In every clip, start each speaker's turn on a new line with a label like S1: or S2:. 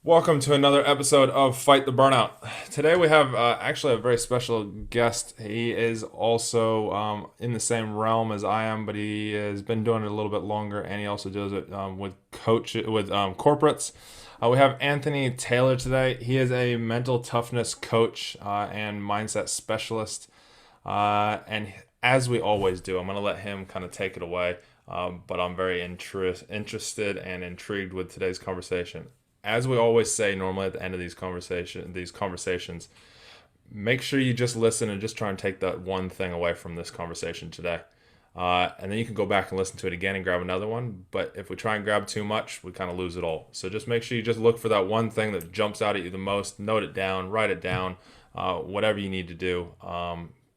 S1: Welcome to another episode of Fight the Burnout. Today we have actually a very special guest. He is also in the same realm as I am, but he has been doing it a little bit longer, and he also does it with corporates. We have Anthony Taylor today. He is a mental toughness coach and mindset specialist. And as we always do, I'm going to let him kind of take it away. But I'm very interested and intrigued with today's conversation. As we always say, normally at the end of these conversations, make sure you just listen and just try and take that one thing away from this conversation today. And then you can go back and listen to it again and grab another one. But if we try and grab too much, we kind of lose it all. So just make sure you just look for that one thing that jumps out at you the most. Note it down, write it down, whatever you need to do.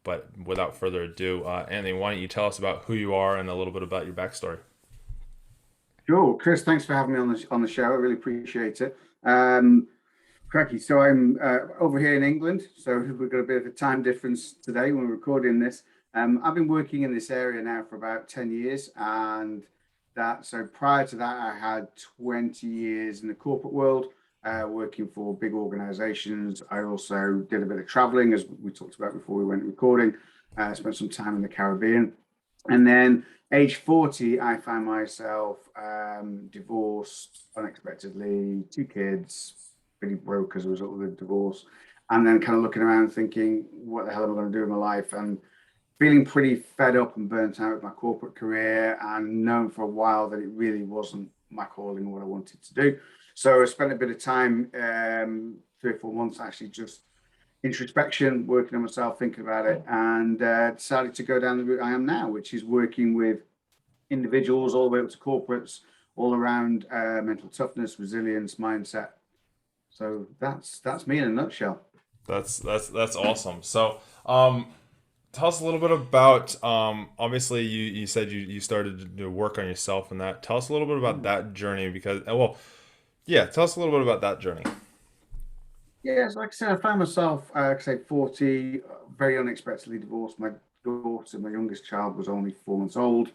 S1: But without further ado, Anthony, why don't you tell us about who you are and a little bit about your backstory?
S2: Sure, Chris, thanks for having me on the show. I really appreciate it. Cracky. So I'm over here in England, so we've got a bit of a time difference today when we're recording this. I've been working in this area now for about 10 years, and that so prior to that, I had 20 years in the corporate world, working for big organizations. I also did a bit of traveling, as we talked about before we went recording. Spent some time in the Caribbean. And then age 40, I found myself divorced unexpectedly, two kids, pretty broke as a result of the divorce. And then kind of looking around thinking, what the hell am I going to do with my life? And feeling pretty fed up and burnt out with my corporate career and known for a while that it really wasn't my calling or what I wanted to do. So I spent a bit of time, 3 or 4 months actually, just introspection, working on myself, thinking about it, and decided to go down the route I am now, which is working with individuals all the way up to corporates, all around mental toughness, resilience, mindset. So that's me in a nutshell.
S1: That's awesome. So, tell us a little bit about. Obviously, you said you started to do work on yourself and that. Tell us a little bit about that journey because, well, yeah, tell us a little bit about that journey.
S2: Yes, like I said, I found myself, say, 40, very unexpectedly divorced. My daughter, my youngest child, was only 4 months old,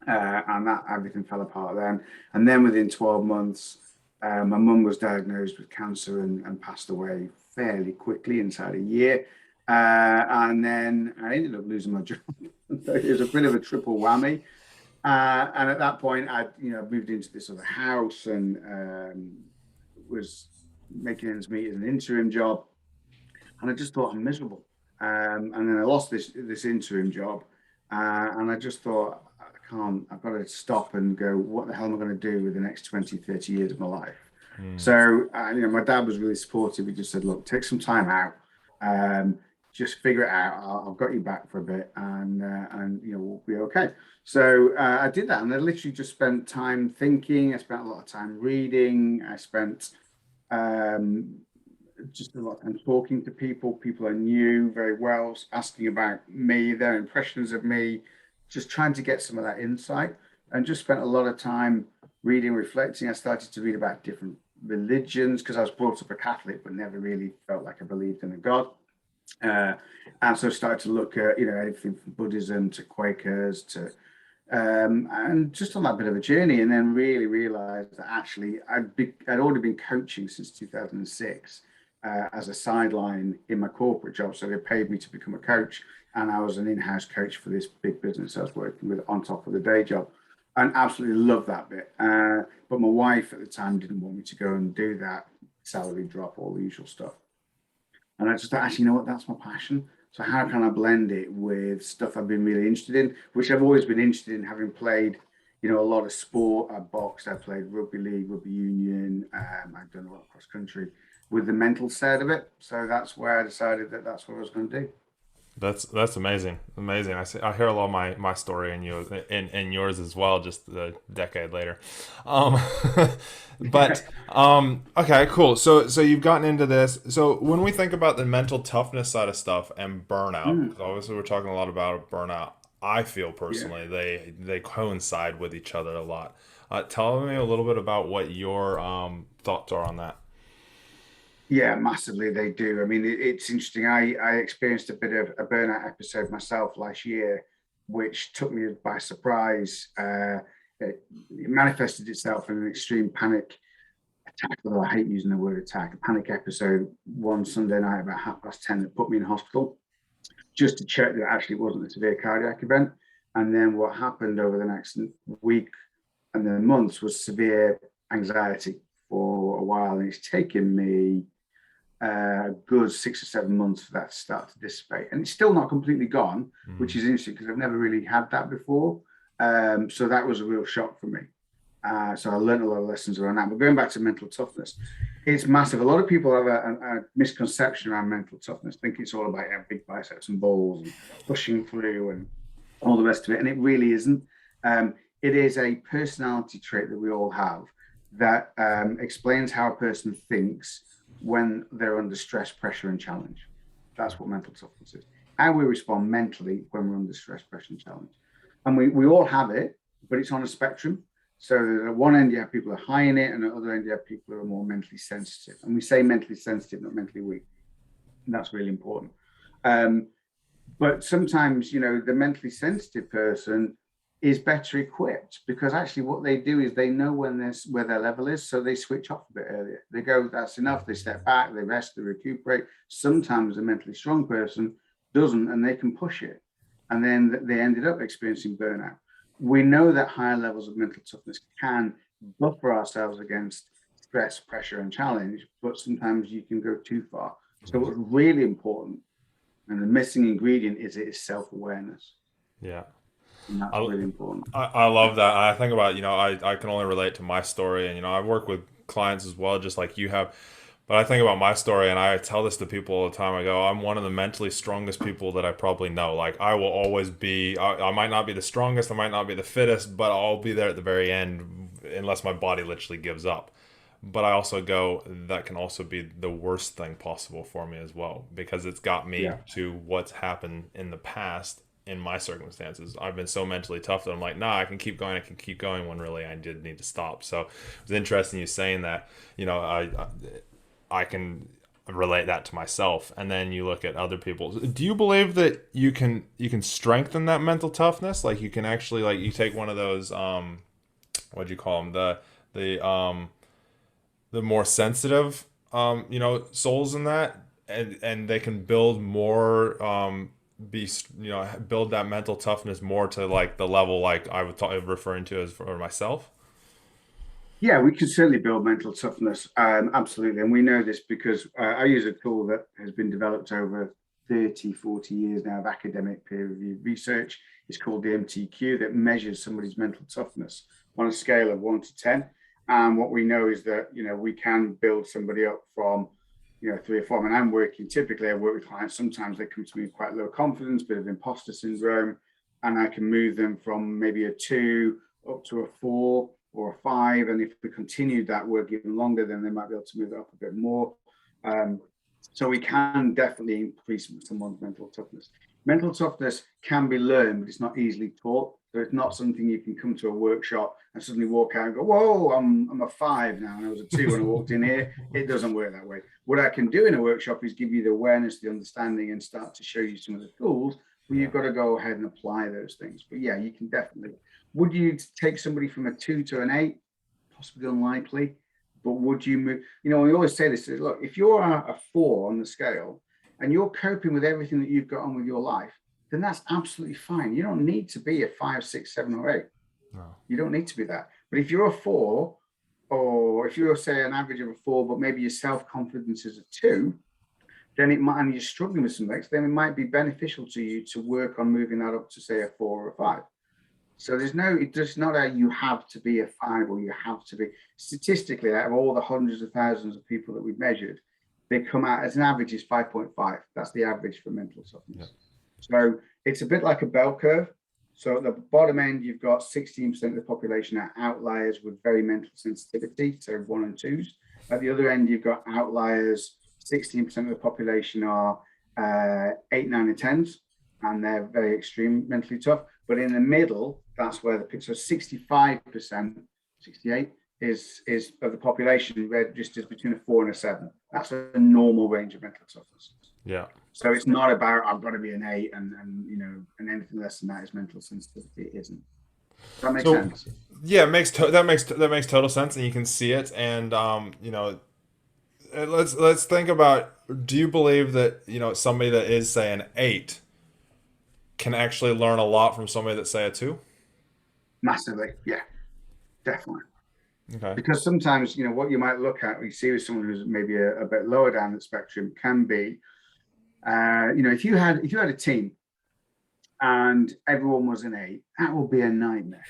S2: and that everything fell apart then. And then within 12 months, my mum was diagnosed with cancer and passed away fairly quickly, inside a year. And then I ended up losing my job. So it was a bit of a triple whammy. And at that point, I moved into this other house and was making ends meet as an interim job, and I just thought I'm miserable. And then I lost this interim job, and I just thought I can't. I've got to stop and go. What the hell am I going to do with the next 20, 30 years of my life?
S1: Hmm.
S2: So my dad was really supportive. He just said, "Look, take some time out. Um, just figure it out. I've got you back for a bit, and we'll be okay." So I did that, and I literally just spent time thinking. I spent a lot of time reading. I spent um, just a lot of time talking to people I knew very well, asking about me, their impressions of me, just trying to get some of that insight, and just spent a lot of time reading, reflecting. I started to read about different religions because I was brought up a Catholic, but never really felt like I believed in a God. Uh, and so I started to look at, everything from Buddhism to Quakers to and just on that bit of a journey, and then really realized that actually I'd already been coaching since 2006 as a sideline in my corporate job. So they paid me to become a coach, and I was an in-house coach for this big business I was working with on top of the day job, and absolutely loved that bit. But my wife at the time didn't want me to go and do that salary drop, all the usual stuff. And I just thought, actually, you know what? That's my passion. So how can I blend it with stuff I've been really interested in, which I've always been interested in, having played, a lot of sport. I boxed, I played rugby league, rugby union. I've done a lot of cross country with the mental side of it. So that's where I decided that that's what I was going to do.
S1: That's amazing, amazing. I hear a lot of my story and yours as well, just a decade later. Um, but okay, cool. So you've gotten into this. So when we think about the mental toughness side of stuff and burnout,
S2: Mm,
S1: because obviously we're talking a lot about burnout. I feel
S2: yeah.
S1: personally they coincide with each other a lot. Tell me a little bit about what your thoughts are on that.
S2: Yeah, massively they do. I mean, it's interesting. I experienced a bit of a burnout episode myself last year, which took me by surprise. It manifested itself in an extreme panic attack, although I hate using the word attack, a panic episode one Sunday night about 10:30 that put me in hospital just to check that actually it wasn't a severe cardiac event. And then what happened over the next week and then months was severe anxiety for a while. And it's taken me a good 6 or 7 months for that to start to dissipate. And it's still not completely gone, which is interesting because I've never really had that before. So that was a real shock for me. So I learned a lot of lessons around that. But going back to mental toughness, it's massive. A lot of people have a misconception around mental toughness, think it's all about big biceps and balls and pushing through and all the rest of it. And it really isn't. It is a personality trait that we all have that explains how a person thinks when they're under stress, pressure, and challenge. That's what mental toughness is. How we respond mentally when we're under stress, pressure, and challenge. And we all have it, but it's on a spectrum. So at one end, you have people who are high in it, and at the other end, you have people who are more mentally sensitive. And we say mentally sensitive, not mentally weak. And that's really important. But sometimes, the mentally sensitive person is better equipped because actually what they do is they know where their level is. So they switch off a bit earlier. They go, that's enough. They step back, they rest, they recuperate. Sometimes a mentally strong person doesn't, and they can push it. And then they ended up experiencing burnout. We know that higher levels of mental toughness can buffer ourselves against stress, pressure, and challenge, but sometimes you can go too far. So what's really important, and the missing ingredient is self-awareness.
S1: Yeah.
S2: And that's really important.
S1: I love that. I think about, I can only relate to my story, and, I work with clients as well, just like you have. But I think about my story, and I tell this to people all the time. I go, I'm one of the mentally strongest people that I probably know. Like, I will always be, I might not be the strongest, I might not be the fittest, but I'll be there at the very end unless my body literally gives up. But I also go, that can also be the worst thing possible for me as well, because it's got me
S2: Yeah.
S1: to what's happened in the past in my circumstances. I've been so mentally tough that I'm like, nah, I can keep going when really I did need to stop. So it was interesting you saying that, I can relate that to myself. And then you look at other people. Do you believe that you can strengthen that mental toughness? Like you can actually, like, you take one of those what do you call them, the more sensitive souls in that, and they can build more be build that mental toughness more to like the level like I was referring to as for myself.
S2: Yeah, we can certainly build mental toughness. Absolutely. And we know this because I use a tool that has been developed over 30, 40 years now of academic peer-reviewed research. It's called the MTQ that measures somebody's mental toughness on a scale of 1 to 10. And what we know is that, we can build somebody up from, 3 or 4. And I'm working, typically I work with clients. Sometimes they come to me with quite low confidence, bit of imposter syndrome, and I can move them from maybe a 2 up to a 4 or a 5. And if we continue that work even longer, then they might be able to move it up a bit more. So we can definitely increase someone's mental toughness. Mental toughness can be learned, but it's not easily taught. So it's not something you can come to a workshop and suddenly walk out and go, whoa, I'm a 5 now, and I was a 2 when I walked in here. It doesn't work that way. What I can do in a workshop is give you the awareness, the understanding, and start to show you some of the tools, but you've got to go ahead and apply those things. But yeah, you can definitely. Would you take somebody from a 2 to an 8? Possibly unlikely. But would you move? We always say this: look, if you're a 4 on the scale and you're coping with everything that you've got on with your life, then that's absolutely fine. You don't need to be a 5, 6, 7, or 8.
S1: No.
S2: You don't need to be that. But if you're a 4, or if you're, say, an average of a 4, but maybe your self-confidence is a 2, then it might, and you're struggling with some things, then it might be beneficial to you to work on moving that up to, say, a 4 or a 5. So it's not a you have to be a 5 or you have to be. Statistically, out of all the hundreds of thousands of people that we've measured, they come out as an average is 5.5. That's the average for mental toughness. Yeah. So it's a bit like a bell curve. So at the bottom end, you've got 16% of the population are outliers with very mental sensitivity, so 1 and 2s. At the other end, you've got outliers, 16% of the population are 8, 9, and 10s, and they're very extreme mentally tough. But in the middle, that's where the picture, 65%, 68 is of the population registers between a 4 and a 7. That's a normal range of mental toughness.
S1: Yeah.
S2: So it's not about I've got to be an 8 and anything less than that is mental sensitivity. It isn't. That makes
S1: So
S2: sense.
S1: yeah, that makes total sense, and you can see it. And let's think about. Do you believe that somebody that is say an 8 can actually learn a lot from somebody that's say a 2?
S2: Massively. Yeah, definitely.
S1: Okay.
S2: Because sometimes, what you might look at, we see with someone who's maybe a bit lower down the spectrum can be, if you had a team and everyone was an 8, that would be a nightmare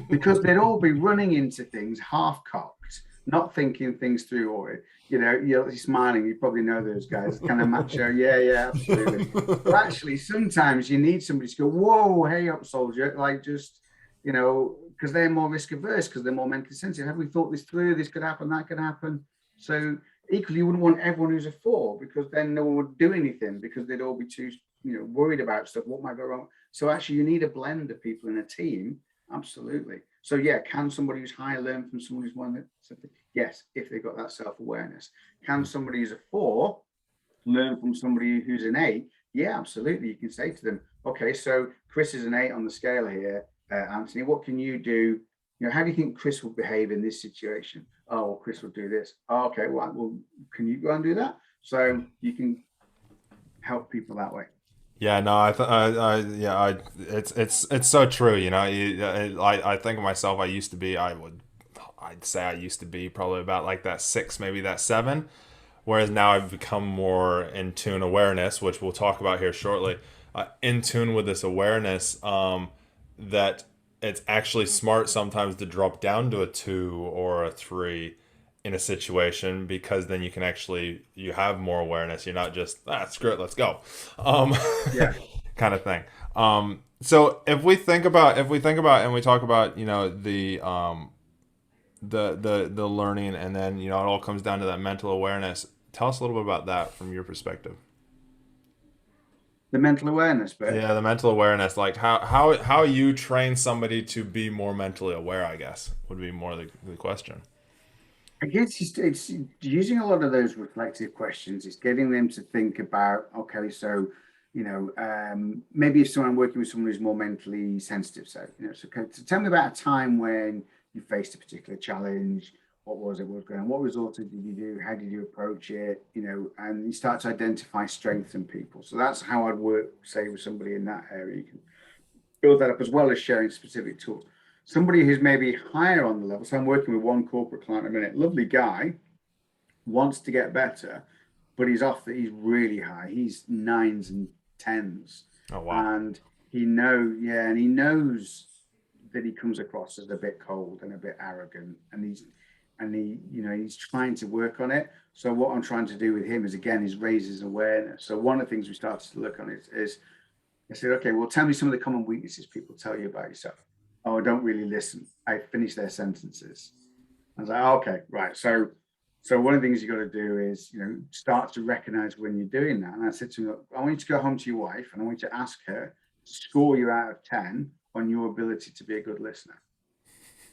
S2: because they'd all be running into things half cocked, not thinking things through, or you're smiling. You probably know those guys, kind of macho. Yeah, yeah, absolutely. But actually, sometimes you need somebody to go, "Whoa, hey up, soldier!" Like just because they're more risk averse, because they're more mentally sensitive. Have we thought this through? This could happen. That could happen. So equally, you wouldn't want everyone who's a 4 because then no one would do anything because they'd all be too worried about stuff. What might go wrong? So actually, you need a blend of people in a team. Absolutely. So yeah, can somebody who's high learn from somebody who's one that? Yes, if they've got that self-awareness. Can somebody who's a 4 learn from somebody who's an 8? Yeah, absolutely. You can say to them, okay, so Chris is an 8 on the scale here. Anthony, what can you do? How do you think Chris will behave in this situation? Oh, well, Chris will do this. Oh, okay, well, can you go and do that? So you can help people that way.
S1: Yeah, no, yeah, it's so true. I think of myself. I'd say I used to be probably about like that 6, maybe that 7. Whereas now I've become more in tune awareness, which we'll talk about here shortly. In tune with this awareness, that it's actually smart sometimes to drop down to a 2 or a 3 in a situation, because then you have more awareness. You're not just screw it, let's go, um,
S2: Yeah.
S1: kind of thing. So if we think about and we talk about the learning, and then it all comes down to that mental awareness. Tell us a little bit about that from your perspective.
S2: The mental awareness bit.
S1: Yeah, the mental awareness, like how you train somebody to be more mentally aware, I guess, would be more the question.
S2: I guess it's using a lot of those reflective questions. It's getting them to think about, okay, so, maybe if someone working with someone who's more mentally sensitive, so tell me about a time when you faced a particular challenge. What was it? What was going on? What resources did you do? How did you approach it? And you start to identify strengths in people. So that's how I'd work, say, with somebody in that area. You can build that up as well as sharing specific tools. Somebody who's maybe higher on the level. So I'm working with one corporate client a minute, lovely guy, wants to get better, but he's really high. He's 9s and 10s.
S1: Oh wow.
S2: And he knows that he comes across as a bit cold and a bit arrogant. And he's trying to work on it. So what I'm trying to do with him is raise his awareness. So one of the things we started to look on is I said, okay, well, tell me some of the common weaknesses people tell you about yourself. Oh, I don't really listen. I finish their sentences. I was like, oh, okay, right. So one of the things you got to do is, start to recognize when you're doing that. And I said to him, look, I want you to go home to your wife and I want you to ask her to score you out of 10 on your ability to be a good listener.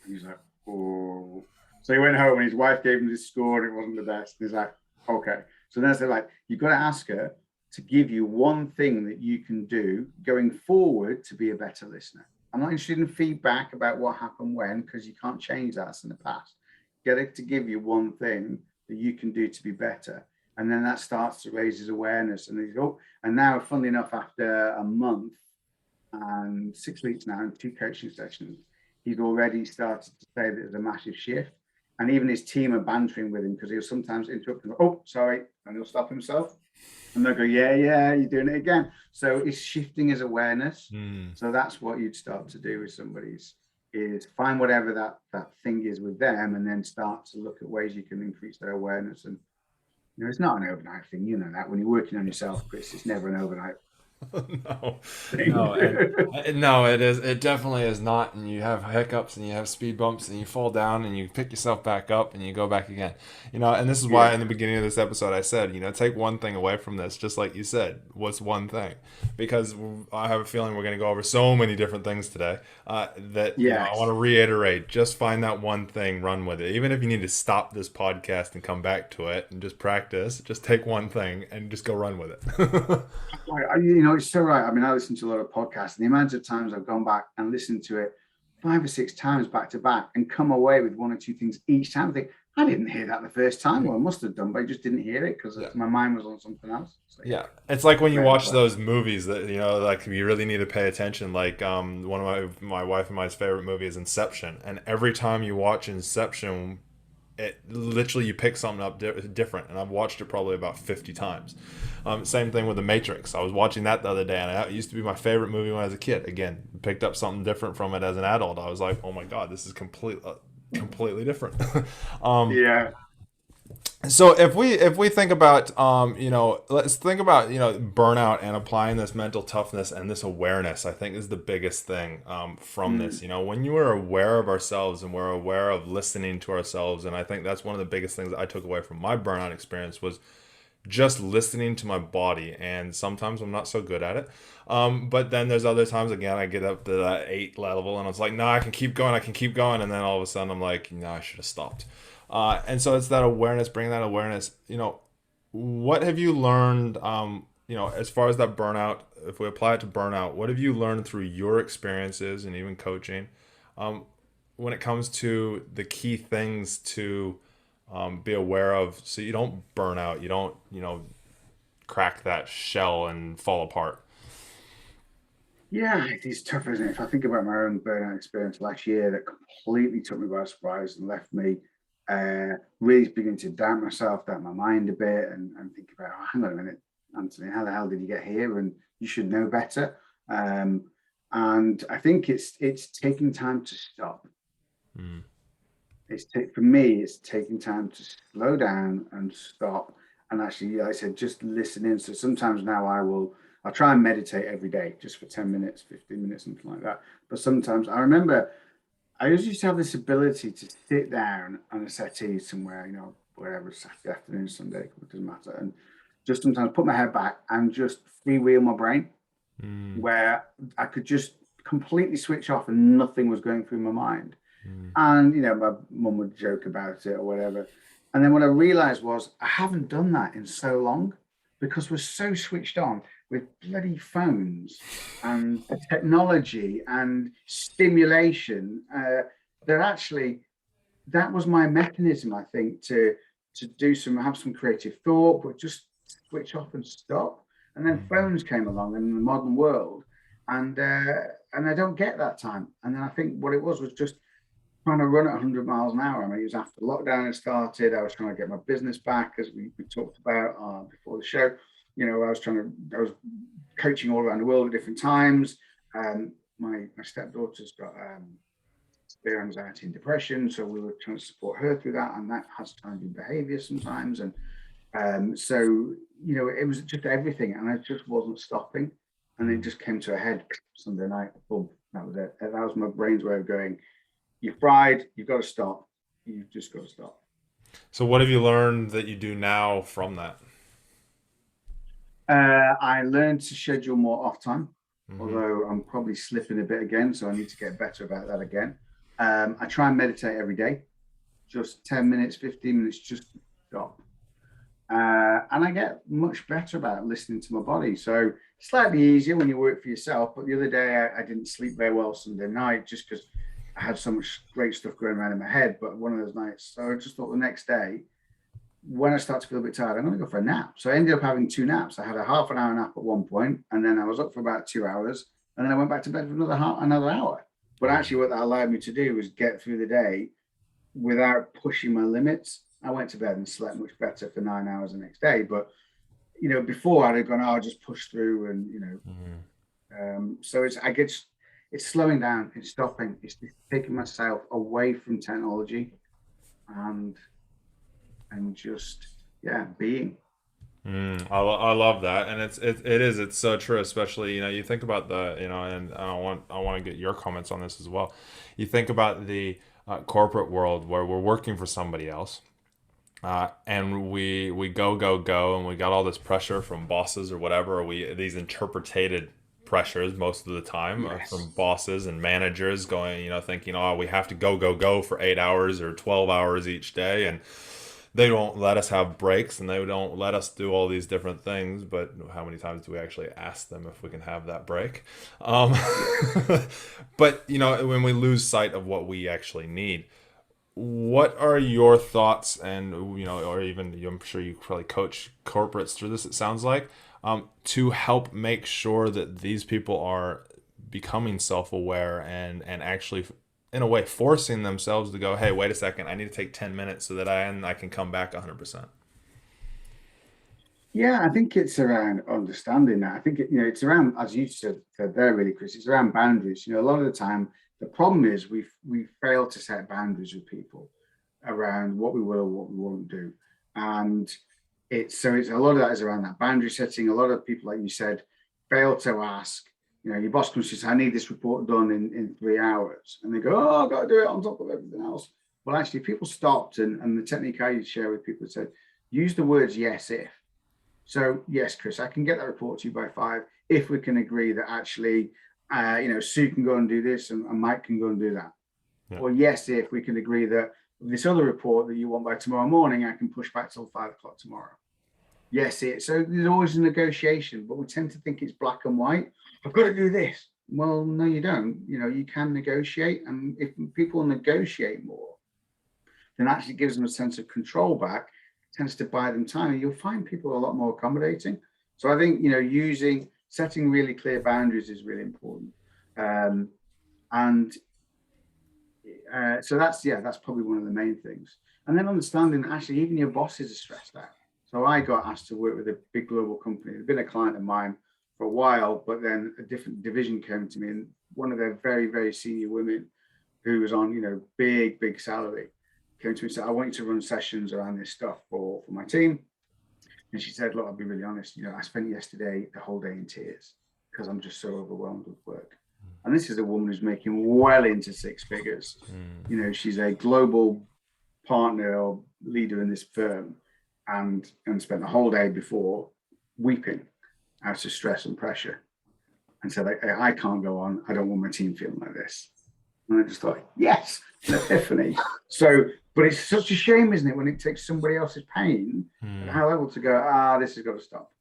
S2: And he's like, oh. So he went home and his wife gave him this score and it wasn't the best. And he's like, okay. So then I said, like, you've got to ask her to give you one thing that you can do going forward to be a better listener. I'm not interested in feedback about what happened when, because you can't change that. It's in the past. Get it to give you one thing that you can do to be better. And then that starts to raise his awareness. And he's, oh, and now, funnily enough, after a month and 6 weeks now and 2 coaching sessions, he's already started to say that there's a massive shift. And even his team are bantering with him because he'll sometimes interrupt and go, oh, sorry. And he'll stop himself. And they'll go, yeah, you're doing it again. So it's shifting his awareness.
S1: Mm.
S2: So that's what you'd start to do with somebody's is find whatever that thing is with them and then start to look at ways you can increase their awareness. And, it's not an overnight thing. You know that when you're working on yourself, Chris, it's never an overnight
S1: No,
S2: thing.
S1: no, and no, it is. It definitely is not. And you have hiccups, and you have speed bumps, and you fall down, and you pick yourself back up, and you go back again. And this is why
S2: Yeah.
S1: in the beginning of this episode I said, take one thing away from this, just like you said. What's one thing? Because I have a feeling we're going to go over so many different things today, that I want
S2: Yes.
S1: to reiterate. Just find that one thing, run with it. Even if you need to stop this podcast and come back to it and just practice, just take one thing and just go run with it.
S2: It's so right. I mean, I listen to a lot of podcasts, and the amount of times I've gone back and listened to it 5 or 6 times back to back and come away with one or two things each time. I think, I didn't hear that the first time. Well, I must have done, but I just didn't hear it because
S1: Yeah.
S2: my mind was on something else. So yeah,
S1: Yeah, it's like when you
S2: very
S1: watch
S2: clever.
S1: those movies that like you really need to pay attention. Like one of my wife and my favorite movie is Inception, and every time you watch Inception, it literally you pick something up different. And I've watched it probably about 50 times. Same thing with The Matrix. I was watching that the other day, and it used to be my favorite movie when I was a kid. Again, picked up something different from it as an adult. I was like, oh my god, this is completely different. um,
S2: Yeah.
S1: so if we think about let's think about burnout and applying this mental toughness and this awareness, I think is the biggest thing from this.
S2: Mm.
S1: When you are aware of ourselves and we're aware of listening to ourselves, and I think that's one of the biggest things that I took away from my burnout experience was just listening to my body. And sometimes I'm not so good at it, but then there's other times, again, I get up to that 8 level and I was like, no, I can keep going, and then all of a sudden I'm like, no, I should have stopped. And so it's that awareness, bringing that awareness. What have you learned? As far as that burnout, if we apply it to burnout, what have you learned through your experiences and even coaching, um, when it comes to the key things to be aware of, so you don't burn out, you don't, crack that shell and fall apart.
S2: Yeah, it is tough, isn't it? If I think about my own burnout experience last year, that completely took me by surprise and left me really beginning to doubt myself, doubt my mind a bit, and think about, oh, hang on a minute, Anthony, how the hell did you get here? And you should know better. Um, and I think it's taking time to stop.
S1: Mm.
S2: For me, it's taking time to slow down and stop. And actually, like I said, just listening. So sometimes now I'll try and meditate every day, just for 10 minutes, 15 minutes, something like that. But sometimes I remember I always used to have this ability to sit down on a settee somewhere, wherever, Saturday afternoon, Sunday, it doesn't matter. And just sometimes put my head back and just freewheel my brain,
S1: Mm.
S2: where I could just completely switch off and nothing was going through my mind.
S1: Mm.
S2: And my mum would joke about it or whatever. And then what I realized was I haven't done that in so long because we're so switched on with bloody phones and the technology and stimulation, that actually that was my mechanism, I think, to have some creative thought, but just switch off and stop. And then
S1: Mm.
S2: phones came along in the modern world, and I don't get that time. And then I think what it was was just trying to run at 100 miles an hour. I mean, it was after lockdown had started. I was trying to get my business back, as we talked about before the show. I was coaching all around the world at different times. My stepdaughter's got severe anxiety and depression, so we were trying to support her through that, and that has challenging behaviour sometimes. And so it was just everything, and I just wasn't stopping. And it
S1: Mm.
S2: just came to a head Sunday night. Boom, that was it. That was my brain's way of going, you're fried, you've got to stop. You've just got to stop.
S1: So what have you learned that you do now from that?
S2: I learned to schedule more off time,
S1: Mm-hmm.
S2: although I'm probably slipping a bit again, so I need to get better about that again. I try and meditate every day, just 10 minutes, 15 minutes, just stop. And I get much better about listening to my body. So slightly easier when you work for yourself. But the other day, I didn't sleep very well Sunday night just because I had so much great stuff going around in my head. But one of those nights, so I just thought the next day, when I start to feel a bit tired, I'm going to go for a nap. So I ended up having 2 naps. I had a half an hour nap at one point, and then I was up for about 2 hours, and then I went back to bed for another hour. But actually, what that allowed me to do was get through the day without pushing my limits. I went to bed and slept much better for 9 hours the next day. But before I'd have gone, oh, I'll just push through, and
S1: Mm-hmm.
S2: so it's slowing down, it's stopping, it's taking myself away from technology and just being.
S1: I love that, and it's so true. Especially you think about and I want to get your comments on this as well. You think about the corporate world where we're working for somebody else, and we go, and we got all this pressure from bosses or whatever, or we these interpreted pressures most of the time from
S2: Yes.
S1: bosses and managers going, thinking, oh, we have to go for 8 hours or 12 hours each day, and they don't let us have breaks and they don't let us do all these different things. But how many times do we actually ask them if we can have that break? Um,
S2: Yeah.
S1: but when we lose sight of what we actually need, what are your thoughts? And or even I'm sure you probably coach corporates through this. It sounds like to help make sure that these people are becoming self-aware and actually in a way forcing themselves to go, hey, wait a second, I need to take 10 minutes so that I can come back 100%.
S2: Yeah, I think it's around understanding that. I think it's around, as you said there, really, Chris. It's around boundaries. A lot of the time, the problem is we fail to set boundaries with people around what we will or what we won't do, and it's a lot of that is around that boundary setting. A lot of people, like you said, fail to ask. Your boss comes to say, "I need this report done in 3 hours," and they go, "Oh, I've got to do it on top of everything else." Well, actually, people stopped, and the technique I used to share with people said, use the words "yes if." So yes, Chris, I can get that report to you by 5 if we can agree that actually, Sue can go and do this and Mike can go and do that.
S1: Yeah.
S2: Or yes, if we can agree that this other report that you want by tomorrow morning, I can push back till 5 o'clock tomorrow. Yes, it. So there's always a negotiation, but we tend to think it's black and white. I've got to do this. Well, no, you don't. You can negotiate, and if people negotiate more, then actually gives them a sense of control back, tends to buy them time, and you'll find people a lot more accommodating. So I think setting really clear boundaries is really important, and so that's probably one of the main things. And then understanding that actually even your bosses are stressed out. So I got asked to work with a big global company. They've been a client of mine for a while, but then a different division came to me, and one of their very, very senior women who was on big salary came to me and said, "I want you to run sessions around this stuff for my team." And she said, "Look, I'll be really honest. I spent yesterday the whole day in tears because I'm just so overwhelmed with work." And this is a woman who's making well into 6 figures. She's a global partner or leader in this firm, and spent the whole day before weeping out of stress and pressure, and said, "I can't go on. I don't want my team feeling like this." And I just thought, yes, an epiphany. So, but it's such a shame, isn't it, when it takes somebody else's pain at a high level to go, this has got to stop.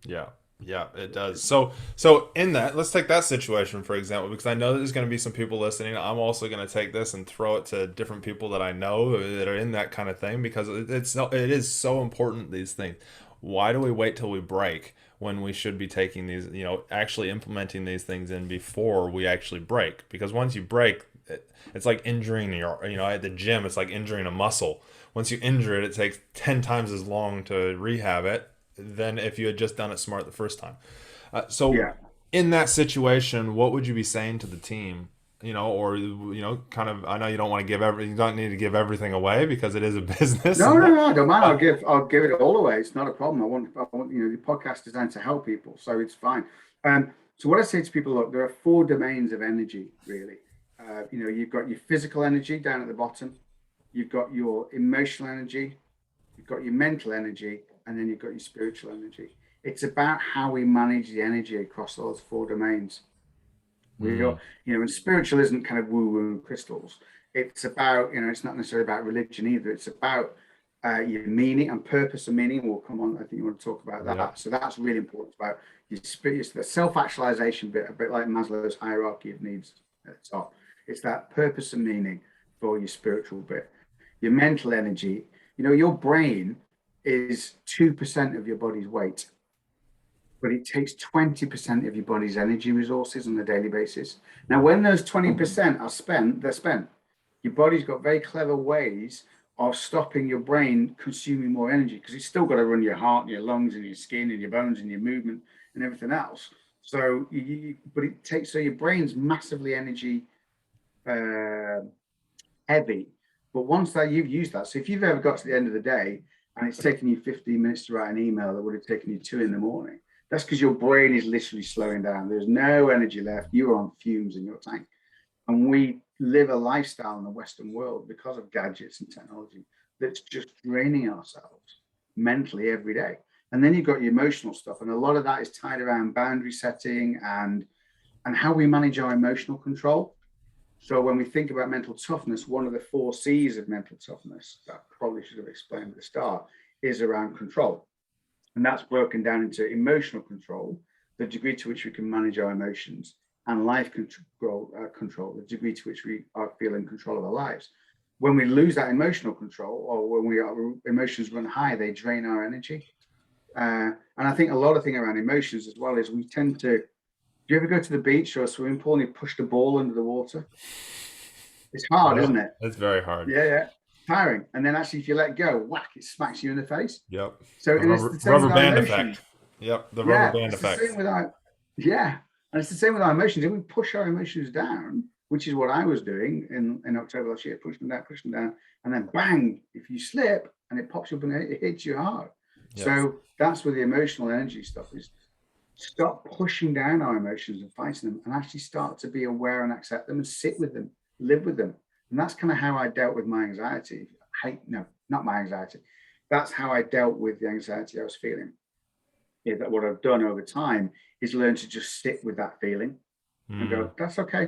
S1: Yeah. Yeah, it does. So in that, let's take that situation for example, because I know that there's going to be some people listening. I'm also going to take this and throw it to different people that I know that are in that kind of thing, because it is so important, these things. Why do we wait till we break when we should be taking these, actually implementing these things in before we actually break? Because once you break, it's like injuring at the gym, it's like injuring a muscle. Once you injure it, it takes 10 times as long to rehab it than if you had just done it smart the first time. So
S2: Yeah.
S1: in that situation, what would you be saying to the team? Or kind of. I know you don't want to you don't need to give everything away because it is a business.
S2: No, I don't mind. I'll give it all away. It's not a problem. I want the podcast designed to help people, so it's fine. So what I say to people, look, there are 4 domains of energy, really. You've got your physical energy down at the bottom, you've got your emotional energy, you've got your mental energy, and then you've got your spiritual energy. It's about how we manage the energy across those 4 domains. And spiritual isn't kind of woo-woo crystals. It's about, it's not necessarily about religion either. It's about your meaning and purpose and meaning. We'll come on. I think you want to talk about that.
S1: Yeah.
S2: So that's really important. It's about your spirit, the self-actualization bit, a bit like Maslow's hierarchy of needs at the top. It's that purpose and meaning for your spiritual bit. Your mental energy, your brain is 2% of your body's weight, but it takes 20% of your body's energy resources on a daily basis. Now, when those 20% are spent, they're spent. Your body's got very clever ways of stopping your brain consuming more energy, because it's still got to run your heart and your lungs and your skin and your bones and your movement and everything else. So, so your brain's massively energy heavy. But once that you've used that, so if you've ever got to the end of the day and it's taken you 15 minutes to write an email that would have taken you 2 in the morning, that's because your brain is literally slowing down. There's no energy left. You're on fumes in your tank. And we live a lifestyle in the Western world because of gadgets and technology that's just draining ourselves mentally every day. And then you've got your emotional stuff. And a lot of that is tied around boundary setting and how we manage our emotional control. So when we think about mental toughness, one of the 4 C's of mental toughness that probably probably should have explained at the start, is around control. And that's broken down into emotional control, the degree to which we can manage our emotions, and life control, the degree to which we are feel in control of our lives. When we lose that emotional control, or when our emotions run high, they drain our energy. And I think a lot of thing around emotions as well is we tend to. Do you ever go to the beach or a swimming pool and you push the ball under the water? It's hard,
S1: Yeah,
S2: isn't it?
S1: it's very hard.
S2: Yeah, yeah. Tiring. And then actually, if you let go, whack, it smacks you in the face.
S1: Yep.
S2: So,
S1: The
S2: and it's
S1: rubber
S2: the same
S1: rubber
S2: with our
S1: band
S2: emotions.
S1: effect. Yep, the rubber
S2: Yeah,
S1: band
S2: it's the
S1: effect.
S2: same with our, yeah. And it's the same with our emotions. If we push our emotions down, which is what I was doing in October last year, push them down, and then bang, if you slip and it pops up and it hits you hard.
S1: Yes.
S2: So that's where the emotional energy stuff is. Stop pushing down our emotions and fighting them, and actually start to be aware and accept them and sit with them, live with them. And that's kind of how I dealt with my anxiety. No, not my anxiety. That's how I dealt with the anxiety I was feeling. Yeah, that what I've done over time is learn to just sit with that feeling and
S1: Mm,
S2: go, that's okay,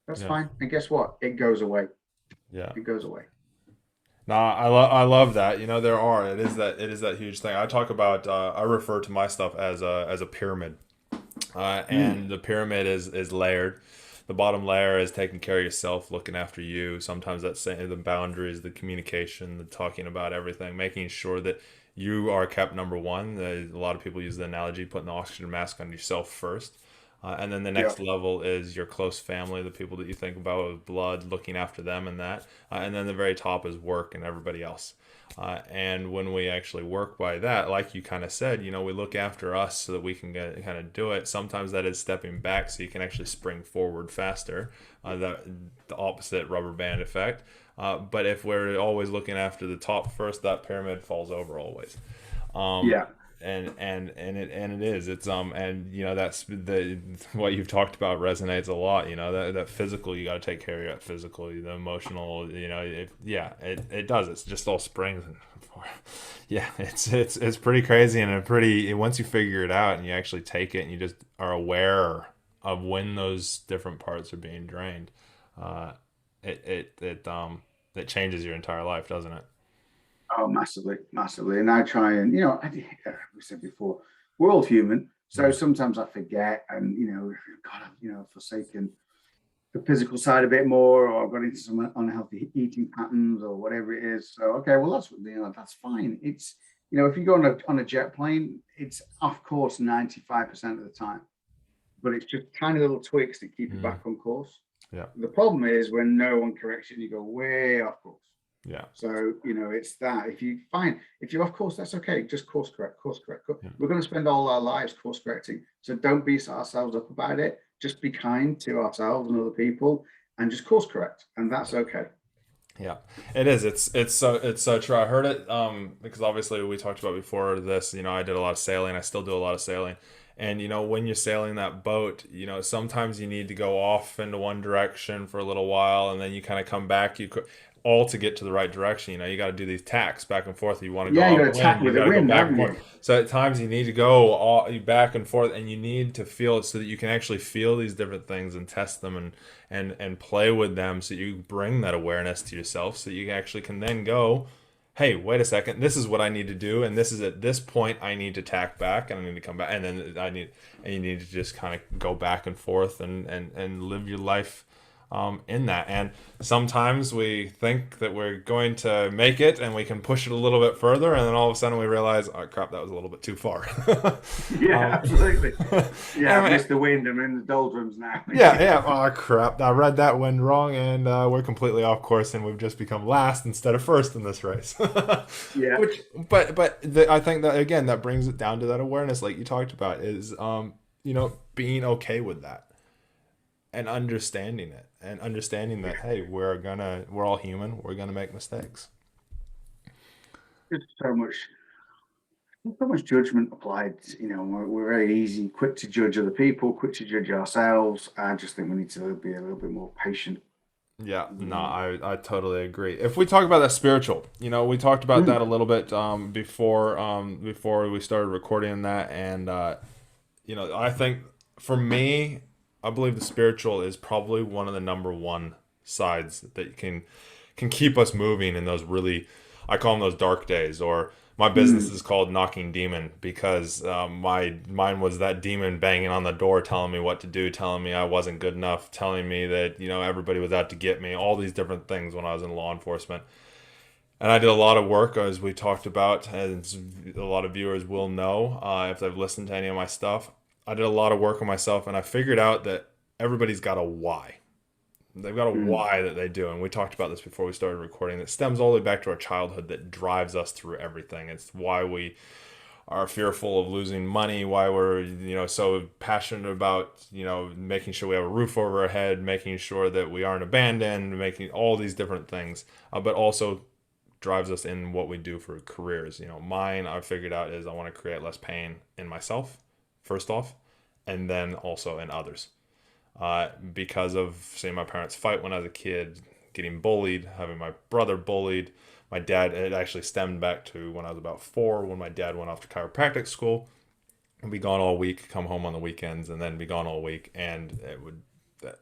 S2: that's
S1: yeah.
S2: fine. And guess what? It goes away.
S1: Yeah.
S2: It goes away.
S1: No, I love that. You know, it is that huge thing. I talk about I refer to my stuff as a pyramid.
S2: Mm,
S1: And the pyramid is layered. The bottom layer is taking care of yourself, looking after you. Sometimes that's saying the boundaries, the communication, the talking about everything, making sure that you are kept number one. A lot of people use the analogy putting the oxygen mask on yourself first. And then the
S2: yeah.
S1: next level is your close family, the people that you think about with blood, looking after them and that. And then the very top is work and everybody else. And when we actually work by that, like you kind of said, we look after us so that we can kind of do it. Sometimes that is stepping back so you can actually spring forward faster. The opposite rubber band effect. But if we're always looking after the top first, that pyramid falls over always. Um,
S2: Yeah.
S1: and it is and that's the what you've talked about resonates a lot. That physical, you got to take care of your physical, the emotional, it does, it's just all springs and yeah, it's pretty crazy, and once you figure it out and you actually take it and you just are aware of when those different parts are being drained, uh it changes your entire life, doesn't it?
S2: Oh, massively, massively. And I try and, we said before, we're all human. So
S1: Mm.
S2: sometimes I forget and, God, I've forsaken the physical side a bit more, or I've got into some unhealthy eating patterns or whatever it is. So, okay, well, that's fine. It's, if you go on a jet plane, it's off course 95% of the time, but it's just tiny little tweaks that keep you
S1: Mm.
S2: back on course.
S1: Yeah.
S2: The problem is when no one corrects you, you go way off course.
S1: Yeah.
S2: So, it's that if you're off course, that's okay. Just course correct, course correct.
S1: Yeah.
S2: We're going to spend all our lives course correcting. So don't beat ourselves up about it. Just be kind to ourselves and other people and just course correct. And that's okay.
S1: Yeah, it is. It's so true. I heard it because obviously we talked about before this. I did a lot of sailing. I still do a lot of sailing, and when you're sailing that boat, sometimes you need to go off into one direction for a little while, and then you kind of come back. All to get to the right direction. You got to do these tacks back and forth. You want to go
S2: Yeah, you got to tap
S1: upwind, you
S2: with the
S1: got to go
S2: wind,
S1: back and
S2: haven't
S1: forth.
S2: you?
S1: So at times you need to go back and forth, and you need to feel it so that you can actually feel these different things and test them and play with them, so you bring that awareness to yourself, so you actually can then go, hey, wait a second, this is what I need to do, and this is at this point I need to tack back, and I need to come back, and then you need to just kind of go back and forth and live your life in that. And sometimes we think that we're going to make it and we can push it a little bit further, and then all of a sudden we realize, oh crap, that was a little bit too far.
S2: Yeah,
S1: um,
S2: absolutely. Yeah, I've
S1: and,
S2: missed the wind. I'm in the doldrums now.
S1: yeah, oh crap, I read that wind wrong, and we're completely off course, and we've just become last instead of first in this race.
S2: Yeah.
S1: Which I think that again, that brings it down to that awareness, like you talked about, is being okay with that and understanding it, and understanding that, hey, we're all human, we're gonna make mistakes.
S2: Just so much judgment applied. We're very easy, quick to judge other people, quick to judge ourselves. I just think we need to be a little bit more patient.
S1: Yeah, no,
S2: Mm.
S1: I totally agree. If we talk about that spiritual, we talked about that a little bit before we started recording that, and I think for me, I believe the spiritual is probably one of the number one sides that can can keep us moving in those really, I call them those dark days. Or my business is called Knocking Demon because my mine was that demon banging on the door, telling me what to do, telling me I wasn't good enough, telling me that everybody was out to get me, all these different things when I was in law enforcement. And I did a lot of work, as we talked about, as a lot of viewers will know if they've listened to any of my stuff. I did a lot of work on myself, and I figured out that everybody's got a why. They've got a
S2: Mm.
S1: why that they do. And we talked about this before we started recording. That stems all the way back to our childhood that drives us through everything. It's why we are fearful of losing money, why we're, so passionate about, making sure we have a roof over our head, making sure that we aren't abandoned, making all these different things, but also drives us in what we do for careers. Mine, I've figured out, is I want to create less pain in myself, first off, and then also in others. Because of seeing my parents fight when I was a kid, getting bullied, having my brother bullied, my dad, it actually stemmed back to when I was about 4, when my dad went off to chiropractic school and be gone all week, come home on the weekends, and then be gone all week. And that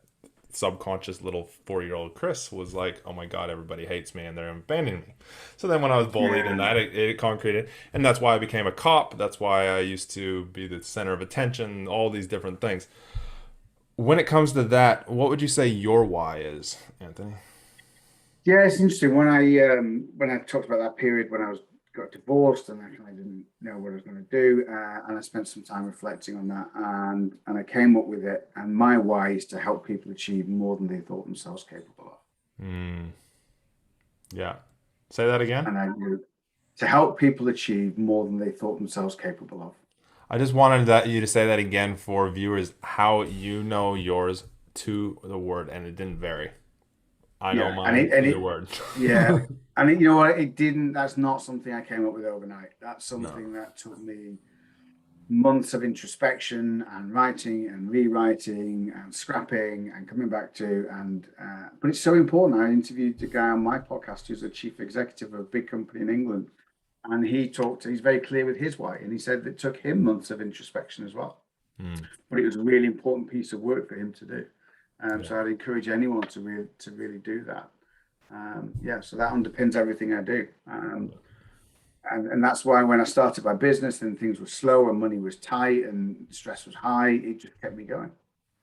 S1: subconscious little 4-year-old Chris was like, oh my God, everybody hates me and they're abandoning me. So then when I was bullied and
S2: Yeah.
S1: that, it concreted. And that's why I became a cop. That's why I used to be the center of attention, all these different things. When it comes to that, what would you say your why is, Anthony?
S2: Yeah, it's interesting. When I talked about that period when I was got divorced and I kind of didn't know what I was going to do, and I spent some time reflecting on that, and I came up with it. And my why is to help people achieve more than they thought themselves capable of.
S1: Mm, yeah. Say that again.
S2: And I do to help people achieve more than they thought themselves capable of.
S1: I just wanted you to say that again for viewers, how you know yours to the word, and it didn't vary. I know
S2: Yeah, and
S1: mine
S2: it and
S1: to the
S2: it
S1: word.
S2: yeah, and you know what? It didn't. That's not something I came up with overnight. That's
S1: No.
S2: something that took me months of introspection and writing and rewriting and scrapping and coming back to but it's so important. I interviewed a guy on my podcast who's a chief executive of a big company in England, and he's very clear with his why, and he said it took him months of introspection as well,
S1: Mm,
S2: but it was a really important piece of work for him to do.
S1: yeah.
S2: So I'd encourage anyone to really do that. Yeah, so that underpins everything I do. And that's why when I started my business and things were slow and money was tight and stress was high, it just kept me going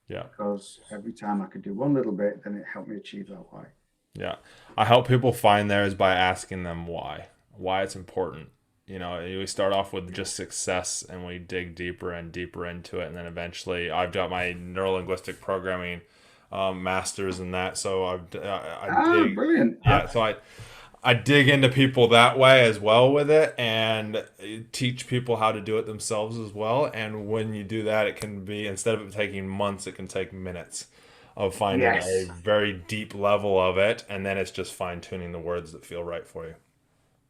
S1: Yeah.
S2: because every time I could do one little bit, then it helped me achieve that why.
S1: Yeah. I help people find theirs by asking them why it's important. We start off with
S2: Yeah.
S1: just success and we dig deeper and deeper into it. And then eventually I've got my neurolinguistic programming masters in that. So I
S2: Ah,
S1: dig,
S2: brilliant.
S1: yeah. So I dig into people that way as well with it and teach people how to do it themselves as well. And when you do that, it can be, instead of it taking months, it can take minutes of finding a
S2: Yes.
S1: very deep level of it. And then it's just fine tuning the words that feel right for you.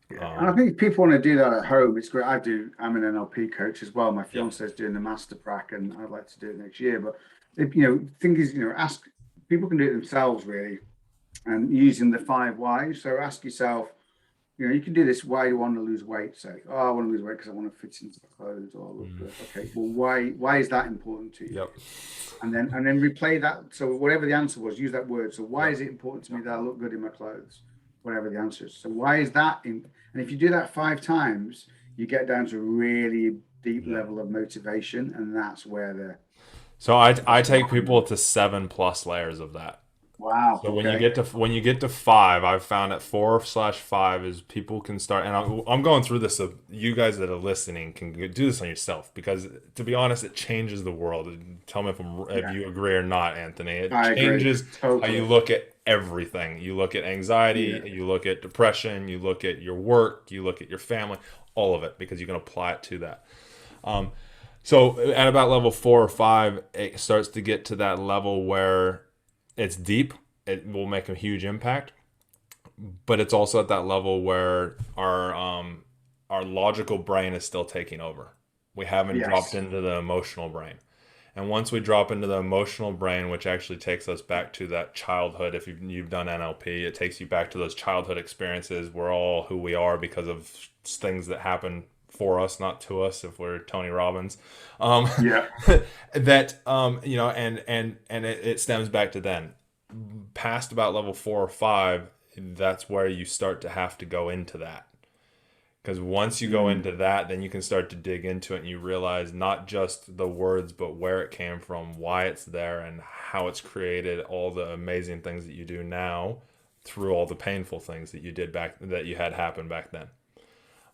S2: Yeah. And I
S1: Um,
S2: think if people want to do that at home, it's great. I'm an NLP coach as well. My
S1: yeah.
S2: fiance is doing the master prac and I'd like to do it next year. But thing is, ask people can do it themselves really and using the 5 whys. So ask yourself, you can do this. Why do you want to lose weight? Say, oh, I want to lose weight because I want to fit into my clothes or look
S1: Mm,
S2: good. Okay, well, why is that important to you?
S1: yep.
S2: And then replay that. So whatever the answer was, use that word. So why
S1: Yep.
S2: is it important to me that I look good in my clothes? Whatever the answer is. So why is that and if you do that 5 times, you get down to a really deep
S1: Yeah.
S2: level of motivation, and that's where
S1: So I
S2: that's where
S1: take people to 7+ layers of that.
S2: wow,
S1: So
S2: okay.
S1: when you get to 5, I've found that 4/5 is people can start, and I'm going through this so you guys that are listening can do this on yourself because to be honest, it changes the world. Tell me if
S2: Yeah,
S1: you agree or not, Anthony. It
S2: I agree.
S1: changes how you
S2: Totally.
S1: look at everything. You look at anxiety,
S2: Yeah.
S1: you look at depression, you look at your work, you look at your family, all of it because you can apply it to that. Um, so at about level 4 or 5, it starts to get to that level where it's deep. It will make a huge impact, but it's also at that level where our logical brain is still taking over. We haven't dropped
S2: Yes.
S1: into the emotional brain. And once we drop into the emotional brain, which actually takes us back to that childhood, if you've done NLP, it takes you back to those childhood experiences. We're all who we are because of things that happen for us, not to us, if we're Tony Robbins. Um,
S2: Yeah.
S1: and it stems back to then. Past about level 4 or 5, that's where you start to have to go into that. Because once you go
S2: Mm.
S1: into that, then you can start to dig into it and you realize not just the words, but where it came from, why it's there, and how it's created all the amazing things that you do now through all the painful things that you did back that you had happen back then.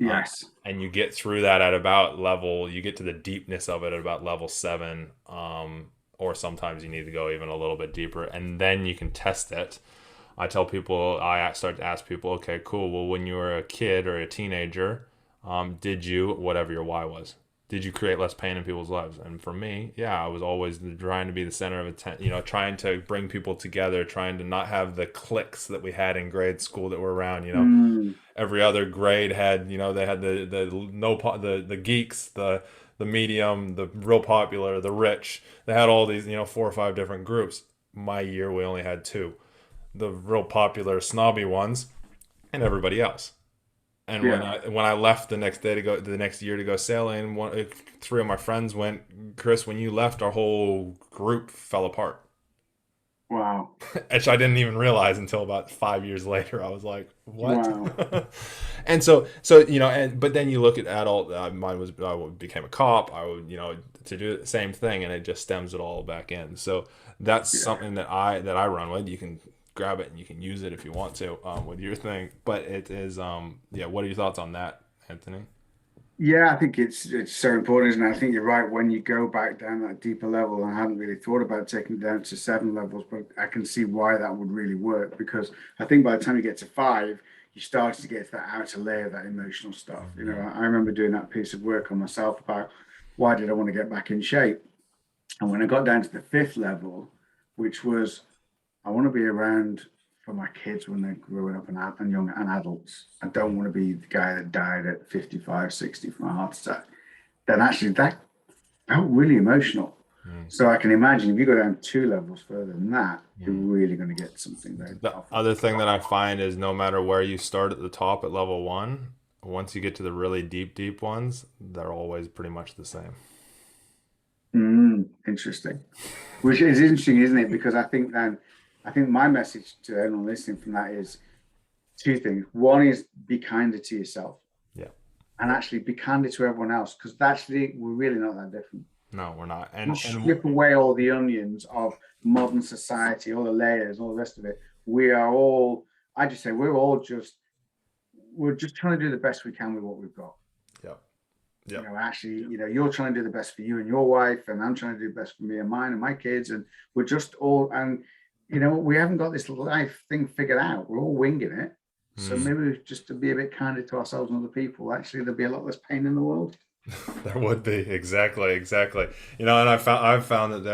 S1: Uh,
S2: Yes.
S1: and you get through that at about level, you get to the deepness of it at about level seven, or sometimes you need to go even a little bit deeper, and then you can test it. I tell people, I start to ask people, okay, cool. Well, when you were a kid or a teenager, did you, whatever your why was, did you create less pain in people's lives? And for me, yeah, I was always trying to be the center of attention, trying to bring people together, trying to not have the cliques that we had in grade school that were around,
S2: Mm.
S1: every other grade had, they had the no the geeks, the medium, the real popular, the rich. They had all these, 4 or 5 different groups. My year we only had two, the real popular snobby ones and everybody else. And when
S2: Yeah.
S1: I left the next year to go sailing, three of my friends went. Chris, when you left, our whole group fell apart,
S2: Wow.
S1: which I didn't even realize until about 5 years later. I was like, "What?"
S2: Wow.
S1: And and but then you look at adult. Mine was I became a cop. I would to do the same thing, and it just stems it all back in. So that's
S2: Yeah.
S1: something that I run with. You can grab it and you can use it if you want to with your thing. But it is yeah. What are your thoughts on that, Anthony?
S2: Yeah, I think it's so important, isn't it? I think you're right. When you go back down that deeper level, and I hadn't really thought about taking it down to 7 levels, but I can see why that would really work because I think by the time you get to 5, you start to get to that outer layer, that emotional stuff.
S1: Mm-hmm.
S2: I remember doing that piece of work on myself about why did I want to get back in shape? And when I got down to the 5th level, which was I want to be around for my kids when they're growing up and young and adults. I don't want to be the guy that died at 55, 60 from a heart attack. Then actually that felt really emotional. So I can imagine if you go down 2 levels further than that, you're
S1: Mm-hmm.
S2: really going to get something very
S1: The
S2: powerful.
S1: other thing that I find is no matter where you start at the top at level one, once you get to the really deep ones, they're always pretty much the same.
S2: Interesting. Which is interesting, isn't it? Because I think my message to anyone listening from that is two things. One is be kinder to yourself
S1: Yeah.
S2: and actually be kinder to everyone else because actually we're really not that different.
S1: No, we're not.
S2: You
S1: And
S2: strip away all the onions of modern society, all the layers, all the rest of it. We are all, I just say, we're just trying to do the best we can with what we've got.
S1: yeah. Yeah.
S2: Actually, you're trying to do the best for you and your wife, and I'm trying to do the best for me and mine and my kids. And we're just all, and, we haven't got this life thing figured out. We're all winging it. So
S1: Mm.
S2: maybe just to be a bit kinder to ourselves and other people, actually, there'll be a lot less pain in the world.
S1: There would be exactly. And I've found that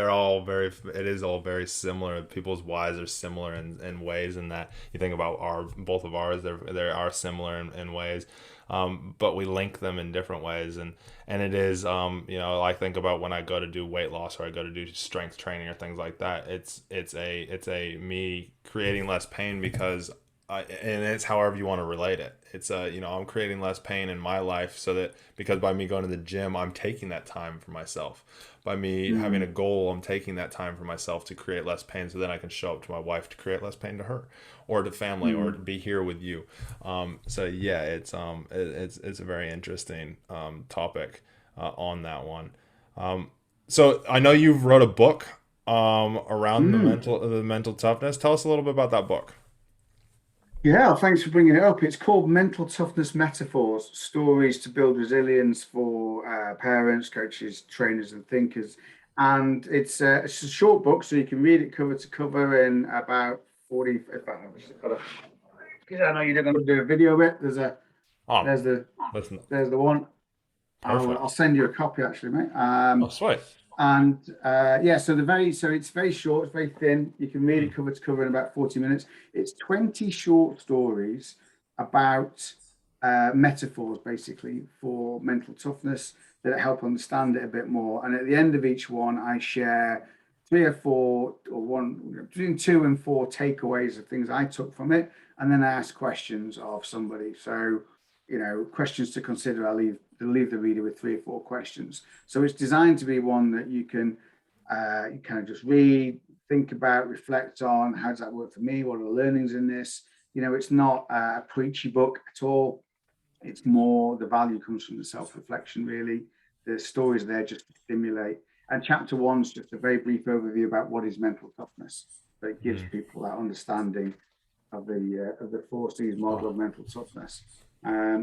S1: it is all very similar. People's whys are similar in ways in that you think about our both of ours, they are similar in ways, but we link them in different ways. And it is I think about when I go to do weight loss or I go to do strength training or things like that. It's a me creating less pain because and it's however you want to relate it. It's I'm creating less pain in my life so that because by me going to the gym, I'm taking that time for myself. By me having a
S2: Mm,
S1: goal, I'm taking that time for myself to create less pain, so then I can show up to my wife to create less pain to her, or to family, or to
S2: mm,
S1: be here with you. So yeah, it's a very interesting topic on that one. So I know you've wrote a book around
S2: mm.
S1: the mental toughness. Tell us a little bit about that book.
S2: Yeah, thanks for bringing it up. It's called Mental Toughness Metaphors, Stories to Build Resilience for Parents, Coaches, Trainers, and Thinkers. And it's a short book, so you can read it cover to cover in about 40. In fact, I've just got a, because I know you're going to do a video of it.
S1: Oh,
S2: There's the,
S1: listen,
S2: there's the one. I'll
S1: perfect.
S2: send you a copy actually, mate.
S1: Oh, sweet.
S2: And yeah, so it's very short, it's very thin. You can read
S1: Hmm.
S2: it cover to cover in about 40 minutes. It's 20 short stories about metaphors, basically, for mental toughness that help understand it a bit more. And at the end of each one, I share 3 or 4 or one between 2 and 4 takeaways of things I took from it, and then I ask questions of somebody. So, questions to consider. I'll leave the reader with 3 or 4 questions. So it's designed to be one that you kind of just read, think about, reflect on. How does that work for me? What are the learnings in this? it's not a preachy book at all. It's more the value comes from the self-reflection, really. The stories there just to stimulate. And chapter one's just a very brief overview about what is mental toughness. So it gives
S1: Hmm.
S2: people that understanding of the four C's model
S1: Oh,
S2: of mental toughness.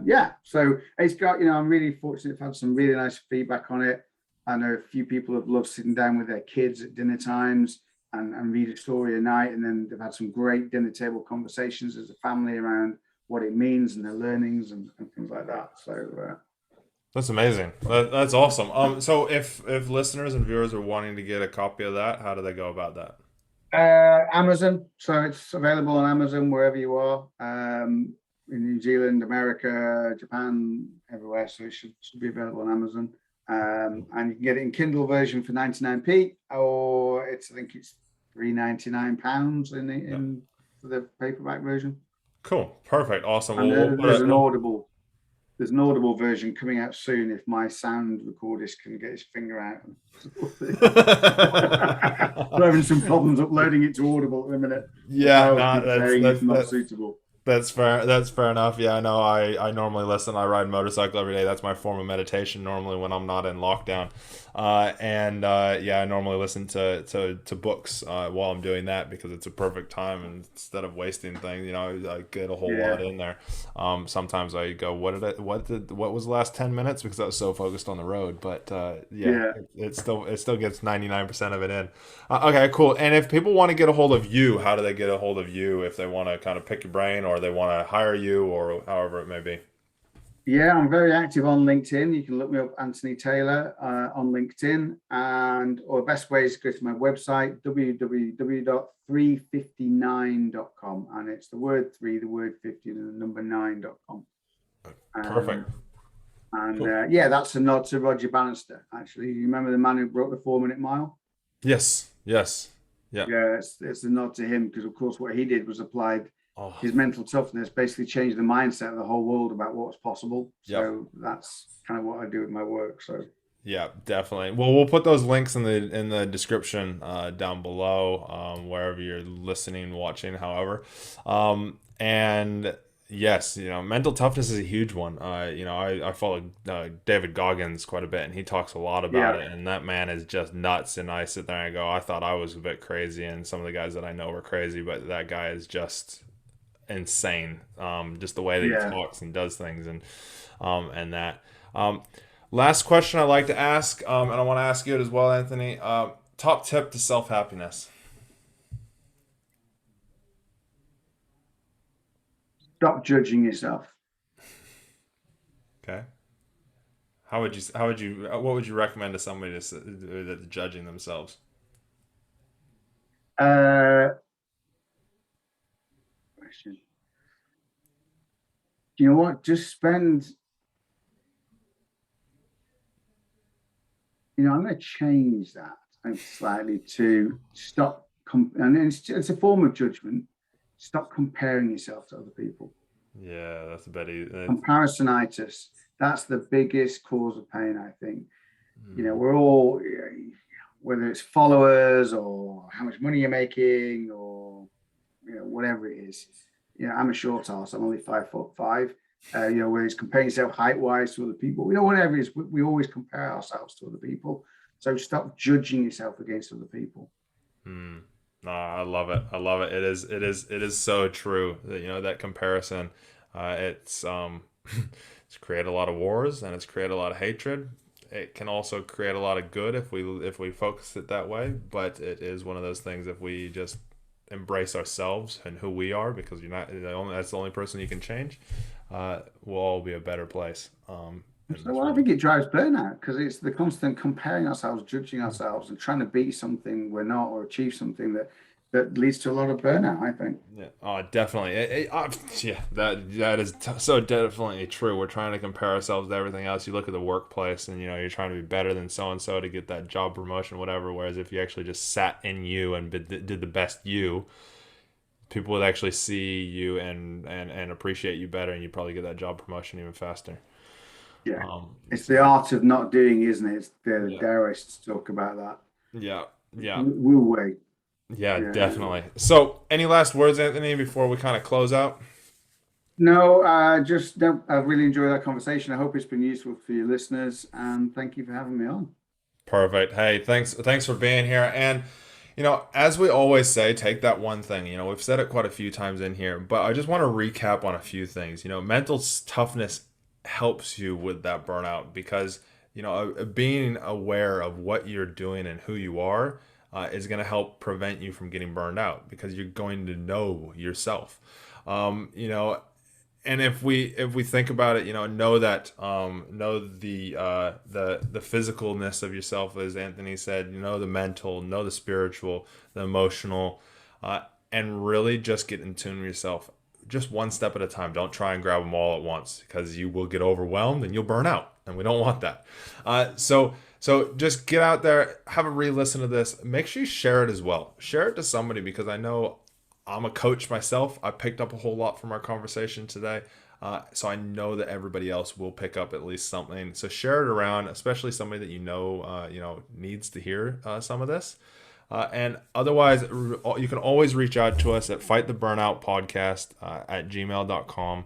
S2: Yeah, so it's got, I'm really fortunate to have some really nice feedback on it. I know a few people have loved sitting down with their kids at dinner times and read a story a night, and then they've had some great dinner table conversations as a family around what it means and their learnings and things like that. So
S1: that's amazing. That's awesome. So if listeners and viewers are wanting to get a copy of that, how do they go about that?
S2: Amazon, so it's available on Amazon wherever you are, in New Zealand, America, Japan, everywhere. So it should be available on Amazon. And you can get it in Kindle version for 99p, or I think it's £3.99
S1: Yeah.
S2: in for the paperback version.
S1: Cool. Perfect. Awesome.
S2: And
S1: Well, we'll put
S2: there's
S1: it.
S2: an
S1: We'll...
S2: audible version coming out soon if my sound recordist can get his finger out. We're having some problems uploading it to Audible at the minute. The
S1: Yeah,
S2: files
S1: no,
S2: keep saying it's not suitable.
S1: that's fair. That's fair enough. Yeah, I know. I normally listen. I ride motorcycle every day. That's my form of meditation normally when I'm not in lockdown. And yeah, I normally listen to books while I'm doing that because it's a perfect time. And instead of wasting things, I get a whole lot
S2: Yeah,
S1: in there. Sometimes I go, what was the last 10 minutes? Because I was so focused on the road. But yeah,
S2: yeah.
S1: it still gets 99% of it in. Okay, cool. And if people want to get a hold of you, how do they get a hold of you if they want to kind of pick your brain or they want to hire you or however it may be?
S2: Yeah, I'm very active on LinkedIn. You can look me up, Anthony Taylor, on LinkedIn. Or the best way is to go to my website, www.359.com. And it's the word three, the word 50, and the number 9.com. Um,
S1: Perfect.
S2: and
S1: Cool.
S2: Yeah, that's a nod to Roger Bannister, actually. You remember the man who broke the 4 minute mile?
S1: Yes. Yes. Yeah.
S2: Yeah, it's a nod to him because, of course, what he did was applied
S1: Oh,
S2: his mental toughness, basically changed the mindset of the whole world about what's possible.
S1: yep.
S2: So that's kind of what I do with my work. So
S1: Yeah, definitely. Well, we'll put those links in the description down below, wherever you're listening, watching, however. And yes, mental toughness is a huge one. I follow David Goggins quite a bit, and he talks a lot about
S2: yeah,
S1: it. And that man is just nuts. And I sit there and I go, I thought I was a bit crazy, and some of the guys that I know were crazy, but that guy is just insane. Just the way that he
S2: yeah.
S1: talks and does things, and that. Um, Last question I like to ask, and I want to ask you it as well, Anthony. Top tip to self happiness.
S2: Stop judging yourself.
S1: Okay. What would you recommend to somebody that's judging themselves?
S2: Uh, Question. You know what? Just spend. I'm going to change that slightly to stop. And it's a form of judgment. Stop comparing yourself to other people.
S1: Yeah, that's a bit easy.
S2: Comparisonitis. That's the biggest cause of pain, I think.
S1: Mm,
S2: We're all, whether it's followers or how much money you're making or whatever it is. I'm a short ass. I'm only 5'5". Where it's comparing yourself height wise to other people. Whatever it is, we always compare ourselves to other people. So stop judging yourself against other people.
S1: mm. No, I love it. I love it. It is so true that that comparison. It's it's created a lot of wars and it's created a lot of hatred. It can also create a lot of good if we focus it that way. But it is one of those things if we just embrace ourselves and who we are because you're not that's the only person you can change. We'll all be a better place. In
S2: So
S1: this
S2: well, I
S1: world.
S2: think it drives burnout because it's the constant comparing ourselves, judging ourselves, and trying to be something we're not or achieve something that leads to a lot of burnout, I think.
S1: Yeah, definitely. Yeah, that is so definitely true. We're trying to compare ourselves to everything else. You look at the workplace, and you're trying to be better than so and so to get that job promotion, whatever. Whereas if you actually just sat in you and did the best you, people would actually see you and appreciate you better, and you probably get that job promotion even faster.
S2: Yeah. It's the
S1: So
S2: art of not doing, isn't it? It's the
S1: yeah,
S2: Taoists talk about that.
S1: yeah, yeah.
S2: Wu Wei.
S1: Yeah,
S2: Yeah.
S1: definitely. So, any last words, Anthony, before we kind of close out?
S2: No, just no, I really enjoyed that conversation. I hope it's been useful for your listeners, and thank you for having me on.
S1: Perfect. Hey, thanks for being here. And as we always say, take that one thing. We've said it quite a few times in here, but I just want to recap on a few things. Mental toughness helps you with that burnout because being aware of what you're doing and who you are is going to help prevent you from getting burned out because you're going to know yourself. Um, you know, and if we think about it, know that know the physicalness of yourself, as Anthony said, the mental, know the spiritual, the emotional, and really just get in tune with yourself, just one step at a time. Don't try and grab them all at once because you will get overwhelmed and you'll burn out, and we don't want that. So just get out there, have a re-listen to this. Make sure you share it as well. Share it to somebody because I know I'm a coach myself. I picked up a whole lot from our conversation today. So I know that everybody else will pick up at least something. So share it around, especially somebody that needs to hear some of this. And otherwise, you can always reach out to us at fighttheburnoutpodcast at gmail.com.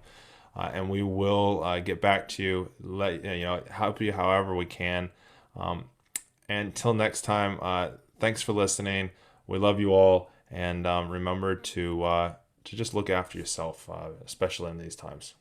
S1: And we will get back to you, help you however we can. And until next time, thanks for listening. We love you all. And remember to just look after yourself, especially in these times.